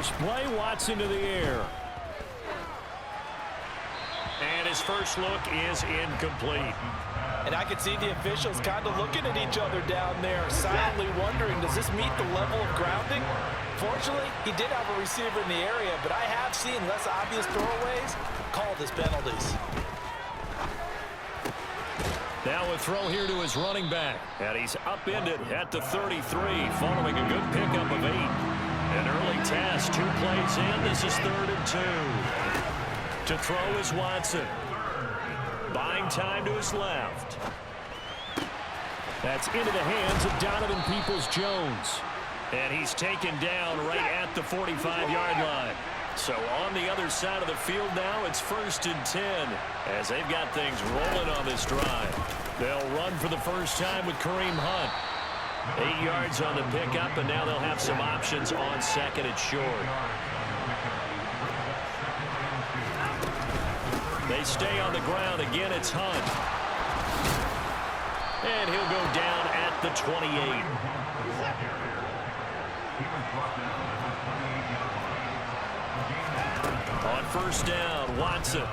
first play, Watson to the air. And his first look is incomplete. And I could see the officials kind of looking at each other down there, silently wondering, does this meet the level of grounding? Fortunately, he did have a receiver in the area, but I have seen less obvious throwaways called as penalties. Now a throw here to his running back. And he's upended at the 33, following a good pickup of 8. An early task, 2 plays in. This is 3rd and 2. To throw is Watson. Buying time to his left. That's into the hands of Donovan Peoples-Jones. And he's taken down right at the 45-yard line. So on the other side of the field now, it's 1st and 10 as they've got things rolling on this drive. They'll run for the first time with Kareem Hunt. 8 yards on the pickup, and now they'll have some options on 2nd and short. They stay on the ground. Again, it's Hunt. And he'll go down at the 28. On 1st down, Watson.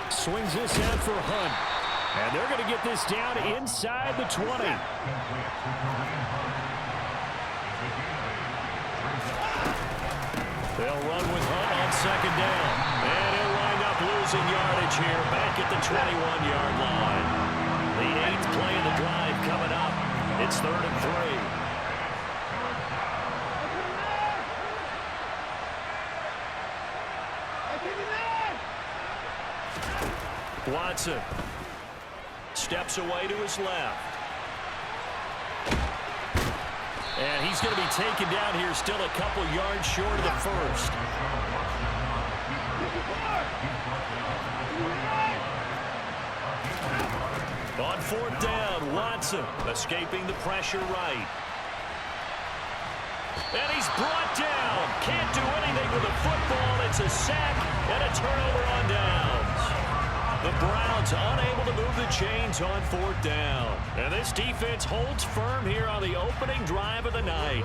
Swings this out for Hunt. And they're going to get this down inside the 20. They'll run with Hunt on 2nd down. And he'll wind up losing yardage here back at the 21-yard line. The 8th play of the drive coming up. It's 3rd and 3. Watson steps away to his left. And he's going to be taken down here, still a couple yards short of the 1st. On 4th down, Watson escaping the pressure right. And he's brought down. Can't do anything with the football. It's a sack and a turnover on downs. The Browns unable to move the chains on 4th down. And this defense holds firm here on the opening drive of the night.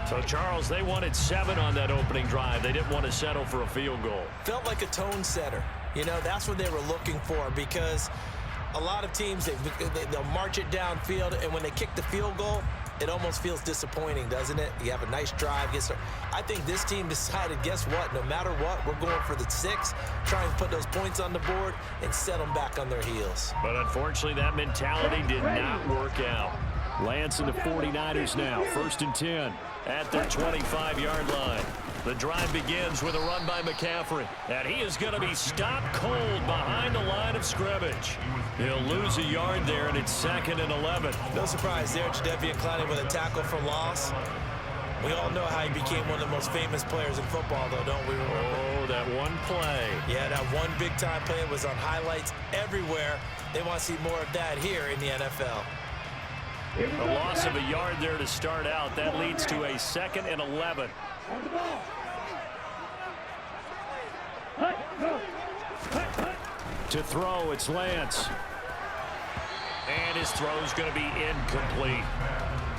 So, Charles, they wanted 7 on that opening drive. They didn't want to settle for a field goal. Felt like a tone setter. You know, that's what they were looking for, because a lot of teams, they'll march it downfield, and when they kick the field goal, it almost feels disappointing, doesn't it? You have a nice drive. I think this team decided, guess what? No matter what, we're going for the 6, try and put those points on the board and set them back on their heels. But unfortunately, that mentality did not work out. Lance and the 49ers now, 1st and 10 at their 25-yard line. The drive begins with a run by McCaffrey, and he is going to be stopped cold behind the line of scrimmage. He'll lose a yard there, and it's 2nd and 11. No surprise there, Jadeveon Clowney with a tackle for loss. We all know how he became one of the most famous players in football, though, don't we? Oh, that one play. Yeah, that one big-time play was on highlights everywhere. They want to see more of that here in the NFL. A loss of a yard there to start out. That leads to a 2nd and 11. To throw, it's Lance. And his throw's going to be incomplete.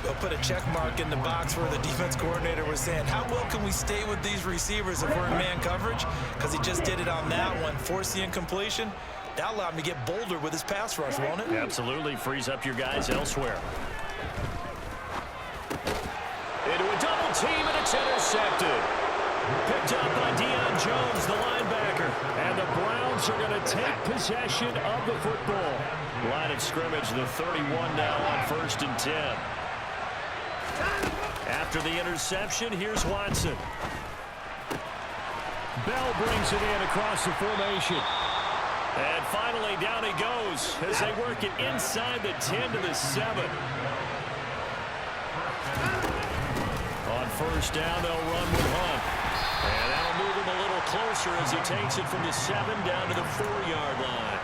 They'll put a check mark in the box where the defense coordinator was saying, how well can we stay with these receivers if we're in man coverage? Because he just did it on that one, forced the incompletion. That allowed him to get bolder with his pass rush, won't it? Absolutely. Frees up your guys elsewhere. Into a double team, and it's intercepted. Picked up by Deion Jones, the linebacker. And the Browns are going to take possession of the football. Line of scrimmage, the 31 now on 1st and 10. After the interception, here's Watson. Bell brings it in across the formation. And finally, down he goes as they work it inside the 10 to the 7. On 1st down, they'll run with Hunt. And that'll move him a little closer as he takes it from the 7 down to the 4-yard line.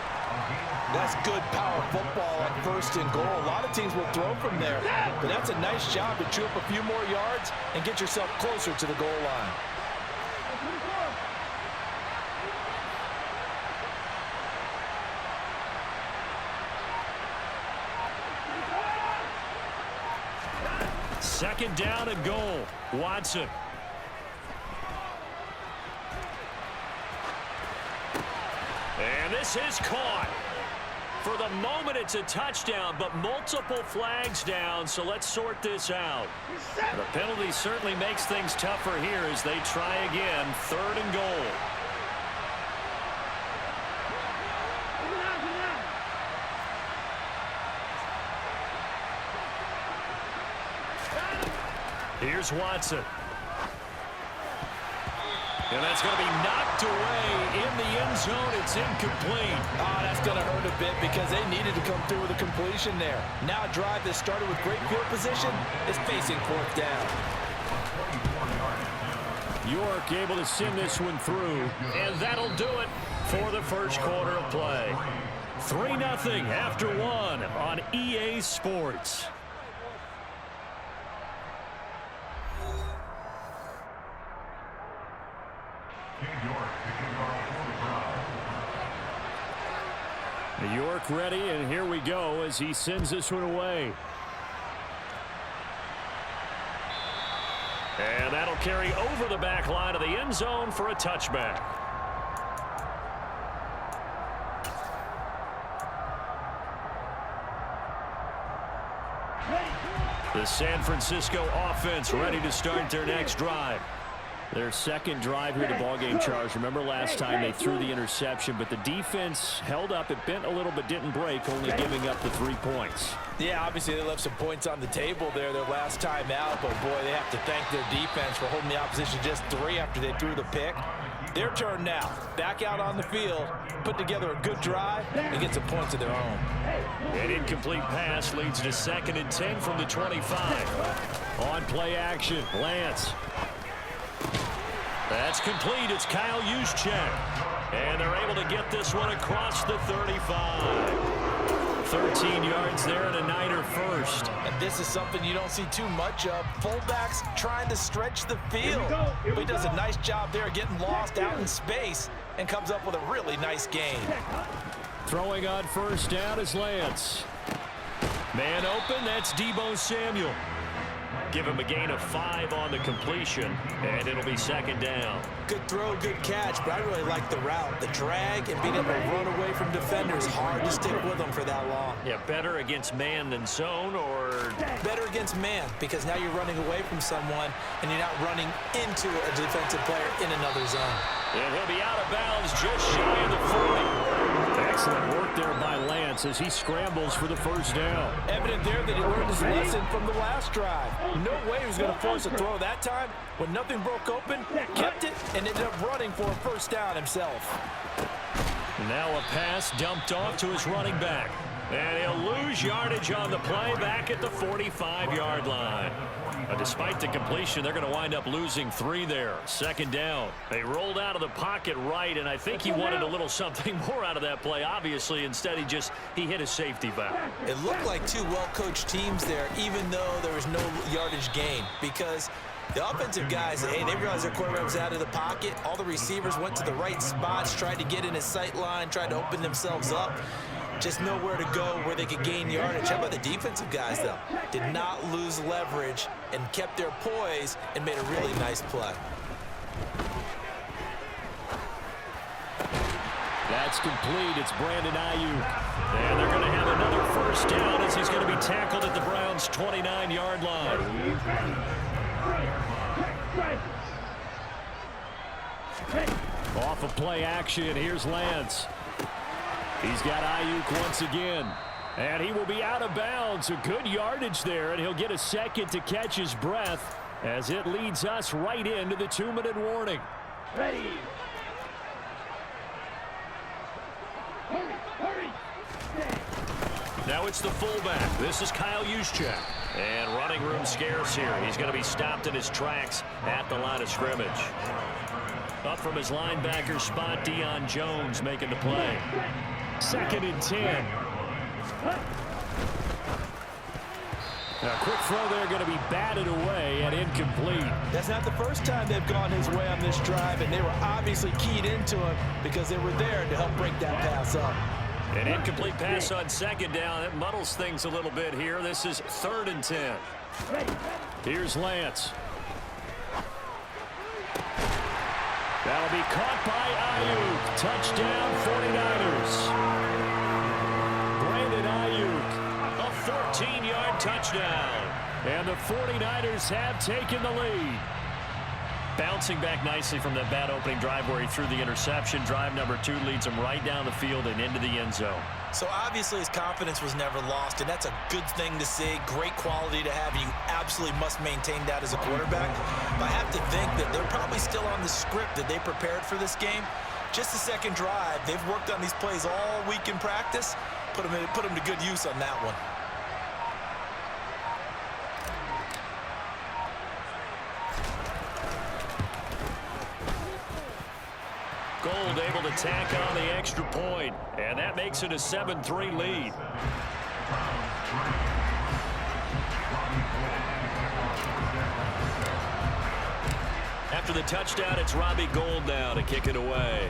That's good power football on 1st and goal. A lot of teams will throw from there, but that's a nice job to chew up a few more yards and get yourself closer to the goal line. Second down and goal. Watson. And this is caught. For the moment, it's a touchdown, but multiple flags down, so let's sort this out. The penalty certainly makes things tougher here as they try again. Third and goal. Here's Watson. And that's going to be knocked away in the end zone. It's incomplete. Oh, that's going to hurt a bit because they needed to come through with a completion there. Now a drive that started with great field position is facing fourth down. York able to send this one through, and that'll do it for the first quarter of play. 3-0 after one on EA Sports. New York ready, and here we go as he sends this one away. And that'll carry over the back line of the end zone for a touchback. The San Francisco offense ready to start their next drive. Their second drive here, the ballgame, Charles. Remember last time they threw the interception, but the defense held up. It bent a little but didn't break, only giving up the 3 points. Yeah, obviously they left some points on the table there their last time out, but boy, they have to thank their defense for holding the opposition just 3 after they threw the pick. Their turn now. Back out on the field, put together a good drive, and get some points of their own. An incomplete pass leads to 2nd and 10 from the 25. On play action, Lance. That's complete. It's Kyle Juszczyk. And they're able to get this one across the 35. 13 yards there and a Niner first. And this is something you don't see too much of. Fullbacks trying to stretch the field. But he does a nice job there getting lost out in space and comes up with a really nice gain. Throwing on first down is Lance. Man open, that's Deebo Samuel. Give him a gain of 5 on the completion, and it'll be 2nd down. Good throw, good catch, but I really like the route. The drag and being able to run away from defenders, hard to stick with them for that long. Yeah, better against man than zone, or? Better against man, because now you're running away from someone, and you're not running into a defensive player in another zone. And he'll be out of bounds just shy of the 40. Excellent work there by Lance as he scrambles for the first down. Evident there that he learned his lesson from the last drive. No way he was going to force a throw that time. When nothing broke open, kept it, and ended up running for a first down himself. Now a pass dumped off to his running back. And he'll lose yardage on the play back at the 45-yard line. Despite the completion, they're going to wind up losing 3 there. 2nd down. They rolled out of the pocket right, and I think he wanted a little something more out of that play, obviously. Instead, he hit a safety valve. It looked like 2 well-coached teams there, even though there was no yardage gain, because the offensive guys, hey, they realized their quarterback was out of the pocket. All the receivers went to the right spots, tried to get in his sight line, tried to open themselves up. Just nowhere to go where they could gain yardage. How about the defensive guys, though? Did not lose leverage and kept their poise and made a really nice play. That's complete. It's Brandon Ayuk. And they're going to have another first down as he's going to be tackled at the Browns' 29-yard line. Off of play action, here's Lance. He's got Ayuk once again. And he will be out of bounds. A good yardage there, and he'll get a second to catch his breath as it leads us right into the 2-minute warning. Ready. Hurry. Now it's the fullback. This is Kyle Juszczyk. And running room scarce here. He's going to be stopped in his tracks at the line of scrimmage. Up from his linebacker spot, Deion Jones making the play. 2nd and 10. Now, a quick throw there going to be batted away and incomplete. That's not the first time they've gone his way on this drive, and they were obviously keyed into him because they were there to help break that pass up. An incomplete pass on 2nd down. It muddles things a little bit here. This is 3rd and 10. Here's Lance. That'll be caught by Ayuk. Touchdown, 49ers. Brandon Ayuk, a 14-yard touchdown. And the 49ers have taken the lead. Bouncing back nicely from that bad opening drive where he threw the interception. Drive number 2 leads him right down the field and into the end zone. So obviously his confidence was never lost, and that's a good thing to see. Great quality to have. You absolutely must maintain that as a quarterback. But I have to think that they're probably still on the script that they prepared for this game. Just the second drive. They've worked on these plays all week in practice. Put them to good use on that one. Gold able to tack on the extra point, and that makes it a 7-3 lead. After the touchdown, it's Robbie Gould now to kick it away.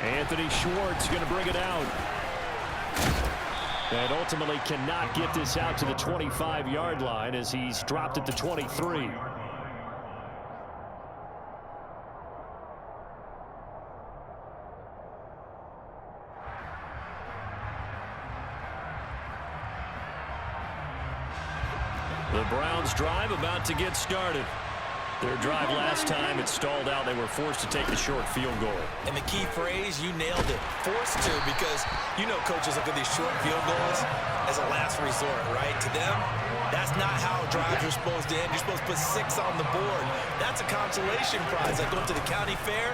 Anthony Schwartz going to bring it out. And ultimately cannot get this out to the 25-yard line as he's dropped at the 23. The Browns drive about to get started. Their drive last time, it stalled out. They were forced to take the short field goal. And the key phrase, you nailed it, forced to, because you know coaches look at these short field goals as a last resort, right? To them, that's not how drives are supposed to end. You're supposed to put 6 on the board. That's a consolation prize. Like going to the county fair,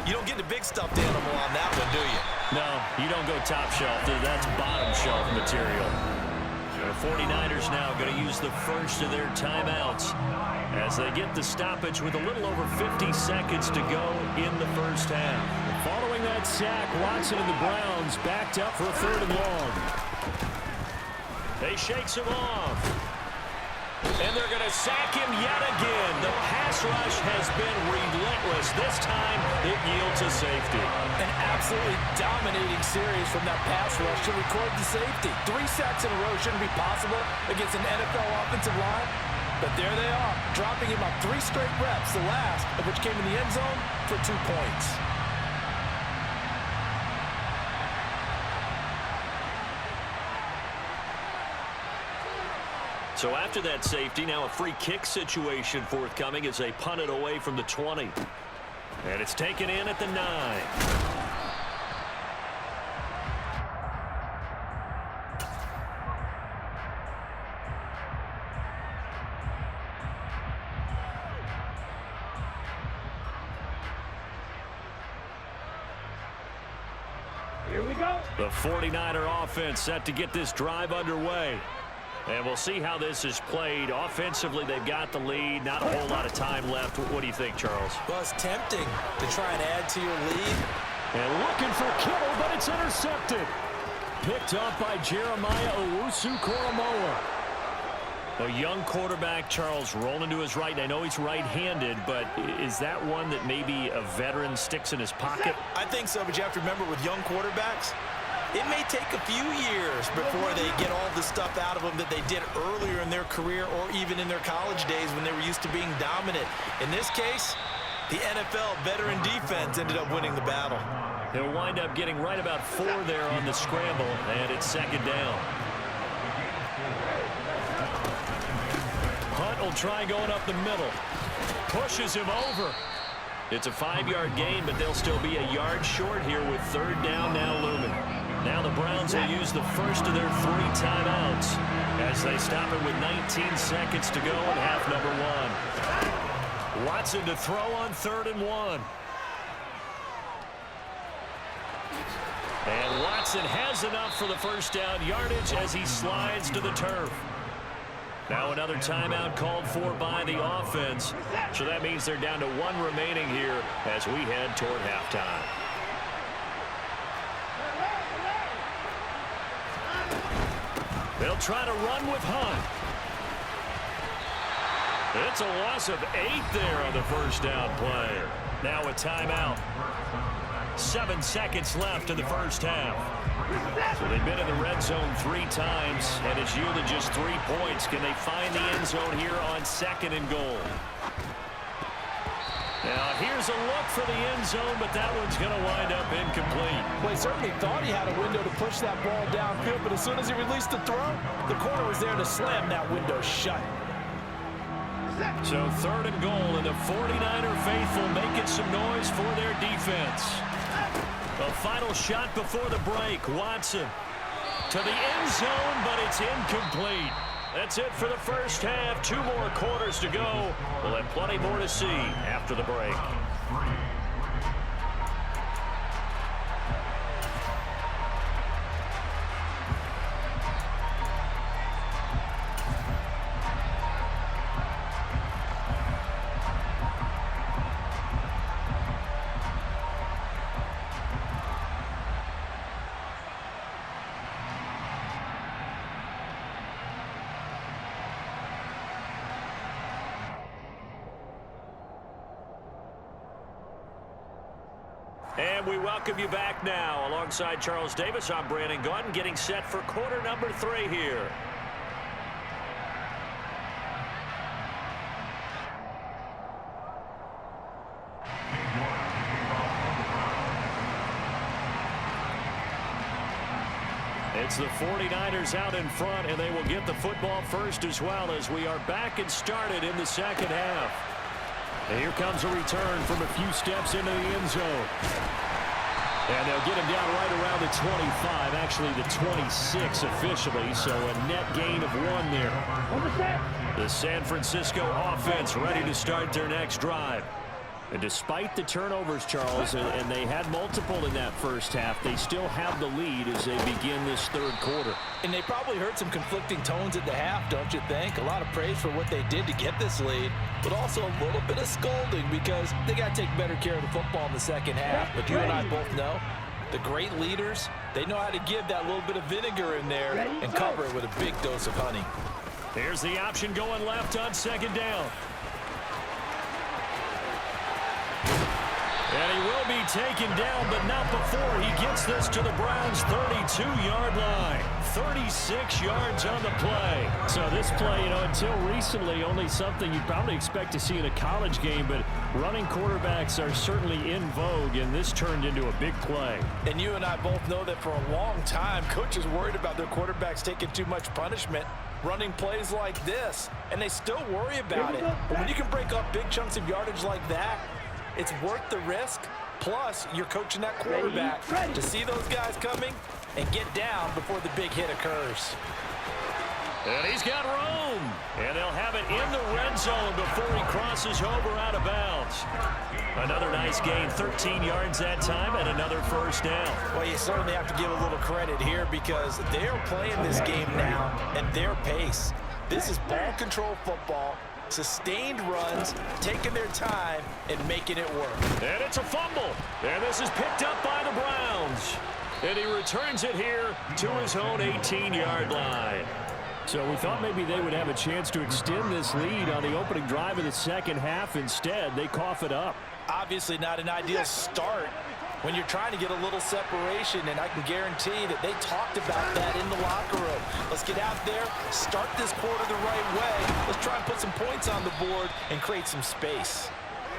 you don't get the big stuffed animal on that one, do you? No, you don't go top shelf. That's bottom shelf material. The 49ers now going to use the first of their timeouts as they get the stoppage with a little over 50 seconds to go in the first half. Following that sack, Watson and the Browns backed up for a 3rd and long. They shakes him off. And they're going to sack him yet again. The pass rush has been relentless. This time, it yields a safety. An absolutely dominating series from that pass rush to record the safety. 3 sacks in a row shouldn't be possible against an NFL offensive line. But there they are, dropping him on 3 straight reps, the last of which came in the end zone for 2 points. So after that safety, now a free kick situation forthcoming as they punt it away from the 20. And it's taken in at the 9. Here we go. The 49er offense set to get this drive underway. And we'll see how this is played. Offensively, they've got the lead. Not a whole lot of time left. What do you think, Charles? Well, it's tempting to try and add to your lead. And looking for Kittle, but it's intercepted. Picked up by Jeremiah Owusu-Koramoah. A young quarterback, Charles, rolling to his right. And I know he's right-handed, but is that one that maybe a veteran sticks in his pocket? I think so, but you have to remember with young quarterbacks, it may take a few years before they get all the stuff out of them that they did earlier in their career or even in their college days when they were used to being dominant. In this case, the NFL veteran defense ended up winning the battle. They'll wind up getting right about 4 there on the scramble, and it's 2nd down. Hunt will try going up the middle. Pushes him over. It's a 5-yard gain, but they'll still be a yard short here with 3rd down now looming. Now the Browns will use the first of their 3 timeouts as they stop it with 19 seconds to go in half number 1. Watson to throw on 3rd and 1. And Watson has enough for the first down yardage as he slides to the turf. Now another timeout called for by the offense. So that means they're down to 1 remaining here as we head toward halftime. They'll try to run with Hunt. It's a loss of 8 there on the first down play. Now a timeout. 7 seconds left in the first half. So they've been in the red zone 3 times, and it's yielded just 3 points. Can they find the end zone here on 2nd and goal? Now, here's a look for the end zone, but that one's going to wind up incomplete. Well, he certainly thought he had a window to push that ball downfield, but as soon as he released the throw, the corner was there to slam that window shut. So 3rd and goal, and the 49er faithful making some noise for their defense. A final shot before the break. Watson to the end zone, but it's incomplete. That's it for the first half. 2 more quarters to go. We'll have plenty more to see after the break. And we welcome you back now. Alongside Charles Davis, I'm Brandon Gaudin, getting set for quarter number 3 here. It's the 49ers out in front, and they will get the football first as well as we are back and started in the second half. And here comes a return from a few steps into the end zone. And they'll get him down right around the 25, actually the 26 officially, so a net gain of 1 there. The San Francisco offense ready to start their next drive. And despite the turnovers, Charles, and they had multiple in that first half, they still have the lead as they begin this 3rd quarter. And they probably heard some conflicting tones at the half, don't you think? A lot of praise for what they did to get this lead, but also a little bit of scolding because they got to take better care of the football in the second half. But you and I both know the great leaders, they know how to give that little bit of vinegar in there and cover it with a big dose of honey. Here's the option going left on 2nd down. And he will be taken down, but not before he gets this to the Browns' 32-yard line. 36 yards on the play. So this play, until recently, only something you'd probably expect to see in a college game, but running quarterbacks are certainly in vogue, and this turned into a big play. And you and I both know that for a long time, coaches worried about their quarterbacks taking too much punishment, running plays like this, and they still worry about it. But when you can break up big chunks of yardage like that, it's worth the risk. Plus, you're coaching that quarterback to see those guys coming and get down before the big hit occurs. And he's got room. And they'll have it in the red zone before he crosses over out of bounds. Another nice gain, 13 yards that time, and another first down. Well, you certainly have to give a little credit here because they're playing this game now at their pace. This is ball control football. Sustained runs, taking their time, and making it work. And it's a fumble. And this is picked up by the Browns. And he returns it here to his own 18-yard line. So we thought maybe they would have a chance to extend this lead on the opening drive of the second half. Instead, they cough it up. Obviously not an ideal start when you're trying to get a little separation, and I can guarantee that they talked about that in the locker room. Let's get out there, start this quarter the right way. Let's try and put some points on the board and create some space.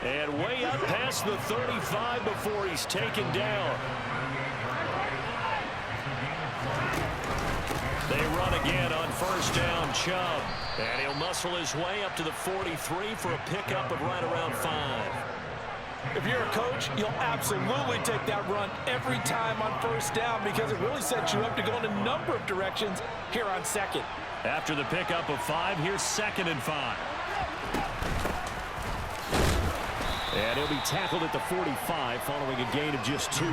And way up past the 35 before he's taken down. They run again on first down, Chubb. And he'll muscle his way up to the 43 for a pickup of right around 5. If you're a coach, you'll absolutely take that run every time on first down because it really sets you up to go in a number of directions here on 2nd. After the pickup of 5, here's 2nd and 5. And he'll be tackled at the 45 following a gain of just 2.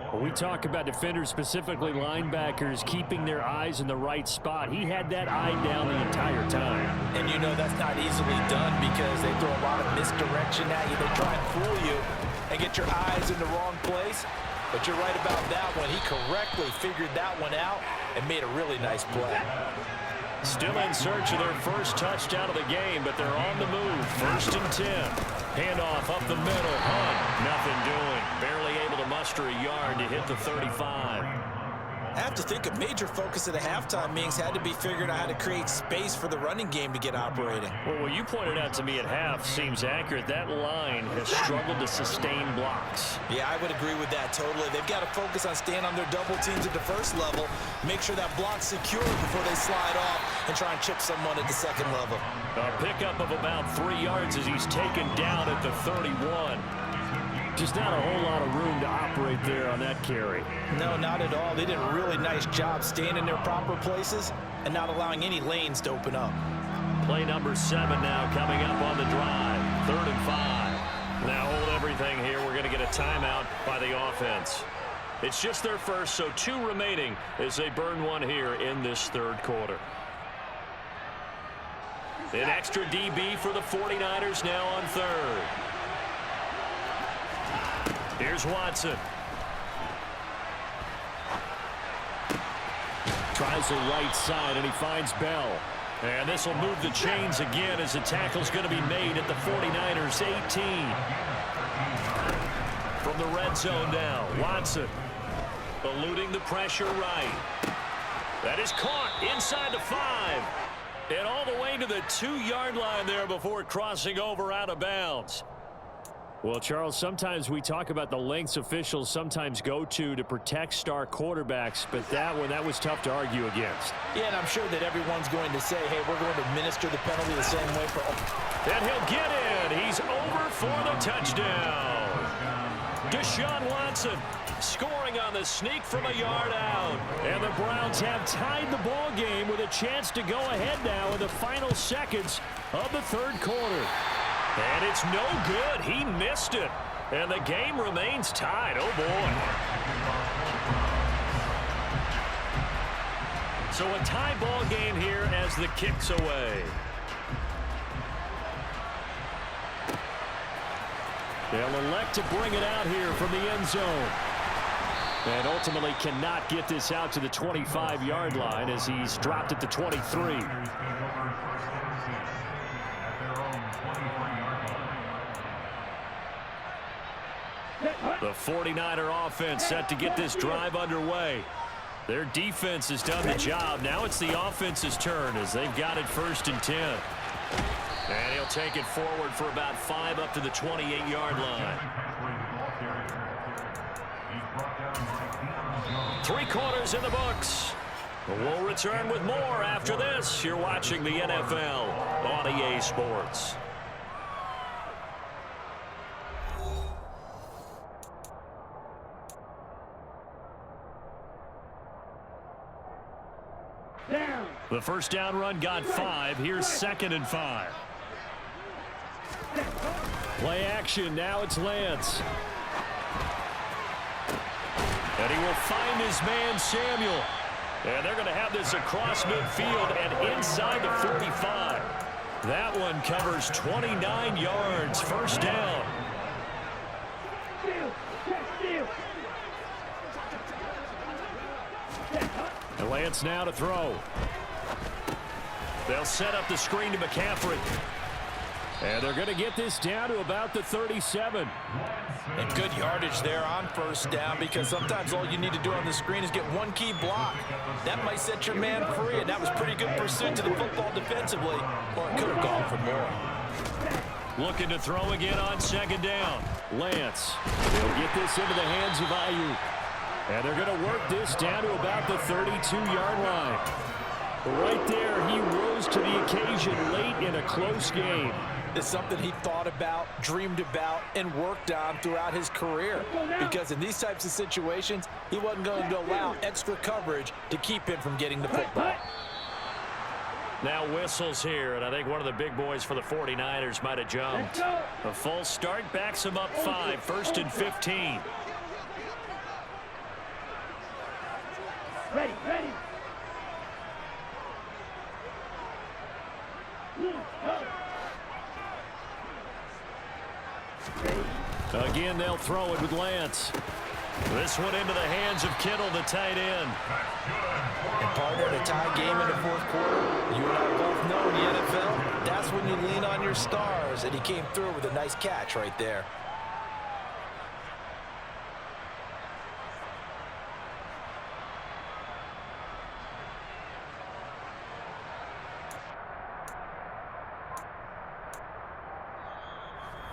When we talk about defenders, specifically linebackers, keeping their eyes in the right spot, he had that eye down the entire time. And you know that's not easily done because they throw a lot of misdirection at you. They try and fool you and get your eyes in the wrong place. But you're right about that one. He correctly figured that one out and made a really nice play. Still in search of their first touchdown of the game, but they're on the move. 1st and 10. Handoff up the middle. Hunt, nothing doing. Barely able to muster a yard to hit the 35. I have to think a major focus of the halftime meetings had to be figuring out how to create space for the running game to get operating. Well, what you pointed out to me at half seems accurate. That line has struggled to sustain blocks. Yeah, I would agree with that totally. They've got to focus on staying on their double teams at the first level, make sure that block's secure before they slide off and try and chip someone at the second level. A pickup of about 3 yards as he's taken down at the 31. Just not a whole lot of room to operate there on that carry. No, not at all. They did a really nice job staying in their proper places and not allowing any lanes to open up. Play number 7 now coming up on the drive. 3rd and 5. Now hold everything here. We're going to get a timeout by the offense. It's just their first, so 2 remaining as they burn one here in this 3rd quarter. An extra DB for the 49ers now on 3rd. Here's Watson. Tries the right side, and he finds Bell. And this will move the chains again as the tackle's going to be made at the 49ers 18. From the red zone now, Watson eluding the pressure right. That is caught inside the 5. And all the way to the 2-yard line there before crossing over out of bounds. Well, Charles, sometimes we talk about the lengths officials sometimes go to protect star quarterbacks, but that was tough to argue against. Yeah, and I'm sure that everyone's going to say, hey, we're going to administer the penalty the same way for... And he'll get in. He's over for the touchdown. Deshaun Watson scoring on the sneak from a yard out. And the Browns have tied the ball game with a chance to go ahead now in the final seconds of the 3rd quarter. And it's no good. He missed it. And the game remains tied. Oh, boy. So a tie ball game here as the kick's away. They'll elect to bring it out here from the end zone. And ultimately cannot get this out to the 25-yard line as he's dropped at the 23. The 49er offense set to get this drive underway. Their defense has done the job. Now it's the offense's turn as they've got it 1st and 10. And he'll take it forward for about 5 up to the 28-yard line. 3 quarters in the books. We'll return with more after this. You're watching the NFL on EA Sports. The first down run got 5. Here's 2nd and 5. Play action. Now it's Lance. And he will find his man, Samuel. And they're going to have this across midfield and inside the 45. That one covers 29 yards. First down. And Lance now to throw. They'll set up the screen to McCaffrey. And they're going to get this down to about the 37. And good yardage there on first down because sometimes all you need to do on the screen is get one key block. That might set your man free, and that was pretty good pursuit to the football defensively. Or it could have gone for more. Looking to throw again on 2nd down. Lance. They'll get this into the hands of Ayuk. And they're going to work this down to about the 32-yard line. Right there, he rose to the occasion late in a close game. It's something he thought about, dreamed about, and worked on throughout his career. Because in these types of situations, he wasn't going to allow extra coverage to keep him from getting the football. Now whistles here, and I think one of the big boys for the 49ers might have jumped. A false start backs him up 5, 1st and 15. Ready. Again, they'll throw it with Lance. This one into the hands of Kittle, the tight end. And partner, in a tie game in the 4th quarter, you and I both know in the NFL, that's when you lean on your stars, and he came through with a nice catch right there.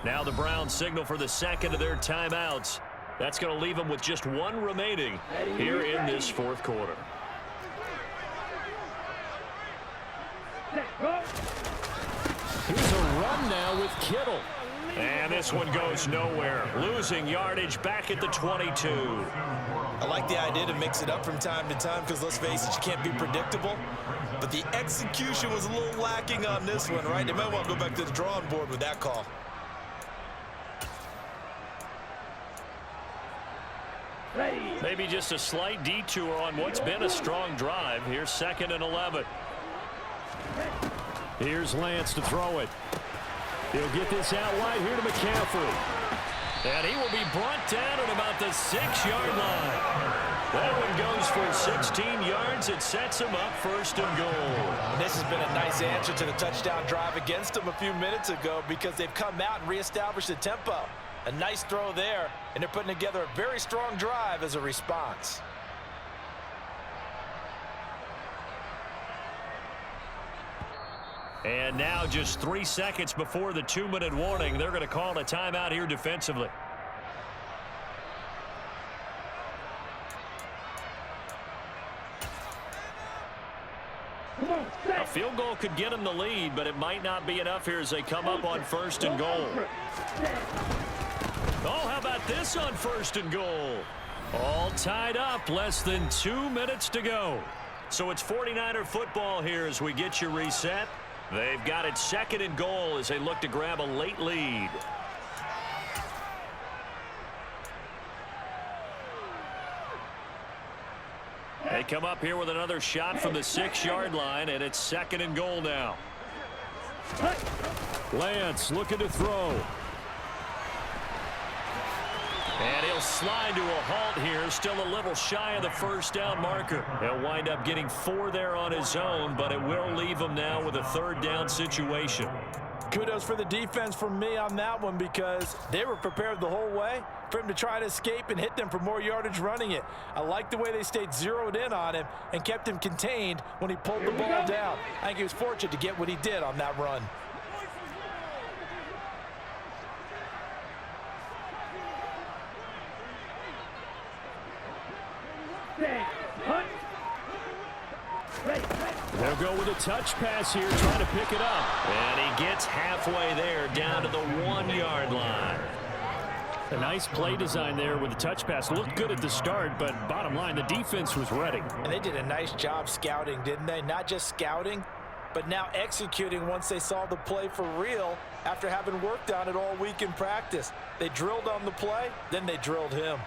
Now the Browns signal for the second of their timeouts. That's going to leave them with just one remaining here in this fourth quarter. Here's a run now with Kittle. And this one goes nowhere. Losing yardage back at the 22. I like the idea to mix it up from time to time because, let's face it, you can't be predictable. But the execution was a little lacking on this one, right? They might want to go back to the drawing board with that call. Maybe just a slight detour on what's been a strong drive. Here's 2nd and 11. Here's Lance to throw it. He'll get this out wide here to McCaffrey. And he will be brought down at about the 6-yard line. That one goes for 16 yards. It sets him up 1st and goal. And this has been a nice answer to the touchdown drive against them a few minutes ago because they've come out and reestablished the tempo. A nice throw there, and they're putting together a very strong drive as a response. And now just 3 seconds before the 2-minute warning, they're going to call a timeout here defensively. A field goal could get them the lead, but it might not be enough here as they come up on 1st and goal. Oh, how about this on 1st and goal? All tied up, less than 2 minutes to go. So it's 49er football here as we get you reset. They've got it 2nd and goal as they look to grab a late lead. They come up here with another shot from the 6-yard line, and it's 2nd and goal now. Lance looking to throw. And he'll slide to a halt here, still a little shy of the 1st down marker. He'll wind up getting 4 there on his own, but it will leave him now with a 3rd down situation. Kudos for the defense from me on that one because they were prepared the whole way for him to try to escape and hit them for more yardage running it. I like the way they stayed zeroed in on him and kept him contained when he pulled the ball down. I think he was fortunate to get what he did on that run. They'll go with a touch pass here, trying to pick it up. And he gets halfway there, down to the 1-yard line. A nice play design there with the touch pass. Looked good at the start, but bottom line, the defense was ready. And they did a nice job scouting, didn't they? Not just scouting, but now executing once they saw the play for real after having worked on it all week in practice. They drilled on the play, then they drilled him.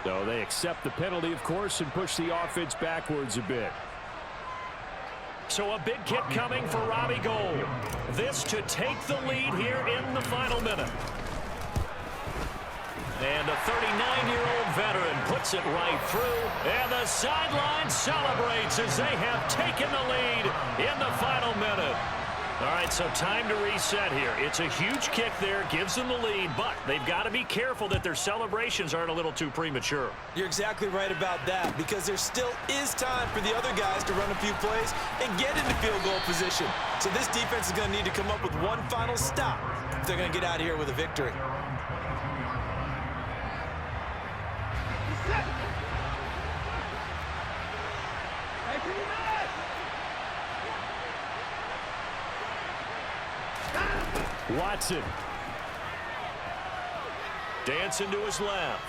So they accept the penalty, of course, and push the offense backwards a bit. So a big kick coming for Robbie Gould. This to take the lead here in the final minute. And a 39-year-old veteran puts it right through. And the sideline celebrates as they have taken the lead in the final minute. All right, so time to reset here. It's a huge kick there, gives them the lead, but they've got to be careful that their celebrations aren't a little too premature. You're exactly right about that because there still is time for the other guys to run a few plays and get into field goal position. So this defense is going to need to come up with one final stop if they're going to get out of here with a victory. Watson. Dancing to his left.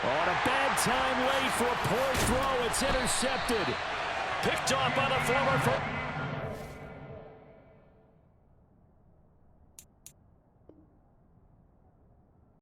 On a bad time late for a poor throw. It's intercepted. Picked off by the former